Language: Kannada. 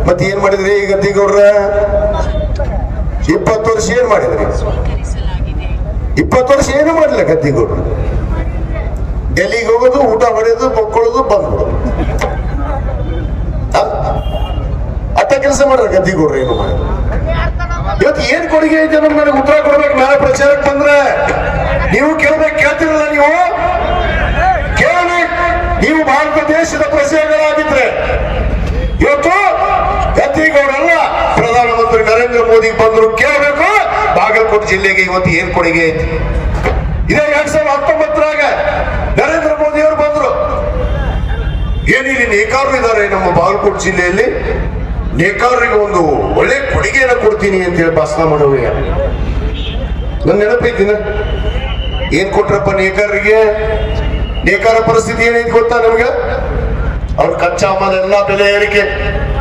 ಮತ್ತೆ ಏನ್ ಮಾಡಿದ್ರಿ ಈಗ ಗದ್ದಿಗೌಡ್ರ? 20 ವರ್ಷ ಏನ್ ಮಾಡಿದ್ರಿ? 20 ವರ್ಷ ಏನು ಮಾಡಿಲ್ಲ ಗದ್ದಿಗೌಡ್ರು. ಡೆಲ್ಲಿಗೆ ಹೋಗೋದು, ಊಟ ಹೊಡೆಯೋದು, ಮಕ್ಕಳೋದು, ಬಂದ್ಬಿಡೋದು, ಅಟ್ಟ ಕೆಲಸ ಮಾಡ್ರ ಗದ್ದಿಗೌಡ್ರು. ಏನು ಮಾಡಿದ್ರು? ಇವತ್ತು ಏನ್ ಕೊಡುಗೆ ಐತೆ ನಮ್ಗೆ ನನಗೆ ಉತ್ತರ ಕೊಡ್ಬೇಕು. ನಾಳೆ ಪ್ರಚಾರಕ್ಕೆ ಬಂದ್ರೆ ನೀವು ಕೇಳ್ಬೇಕು, ಕೇಳ್ತಿರಲ್ಲ ನೀವು ಕೇಳಿ. ನೀವು ಭಾರತ ದೇಶದ ಪ್ರಜೆಗಳಾಗಿದ್ರೆ ಇವತ್ತು ಗದ್ದಿಗೌಡರಲ್ಲ ಪ್ರಧಾನಮಂತ್ರಿ ನರೇಂದ್ರ ಮೋದಿ ಬಂದ್ರು ಕೇಳಬೇಕು, ಬಾಗಲಕೋಟೆ ಜಿಲ್ಲೆಗೆ ಇವತ್ತು ಏನ್ ಕೊಡುಗೆ ಐತಿ. ಇದೇ 2019ರಾಗ ನರೇಂದ್ರ ಮೋದಿ ಅವರು ಬಂದ್ರು. ಏನಿಲ್ಲಿ ನೇಕಾರರು ಇದ್ದಾರೆ ನಮ್ಮ ಬಾಗಲಕೋಟೆ ಜಿಲ್ಲೆಯಲ್ಲಿ, ನೇಕಾರರಿಗೆ ಒಂದು ಒಳ್ಳೆ ಕೊಡುಗೆಯನ್ನು ಕೊಡ್ತೀನಿ ಅಂತ ಹೇಳಿ ಭಾಷಣ ಮಾಡುವ ನನ್ ನೆನಪೈತಿನ. ಏನ್ ಕೊಟ್ರಪ್ಪ ನೇಕಾರರಿಗೆ? ನೇಕಾರ ಪರಿಸ್ಥಿತಿ ಏನೈತಿ ಗೊತ್ತಾ ನಮ್ಗೆ? ಅವ್ರ ಕಚ್ಚಾ ಮಾಲ್ ಎಲ್ಲಾ ಬೆಲೆ ಏರಿಕೆ,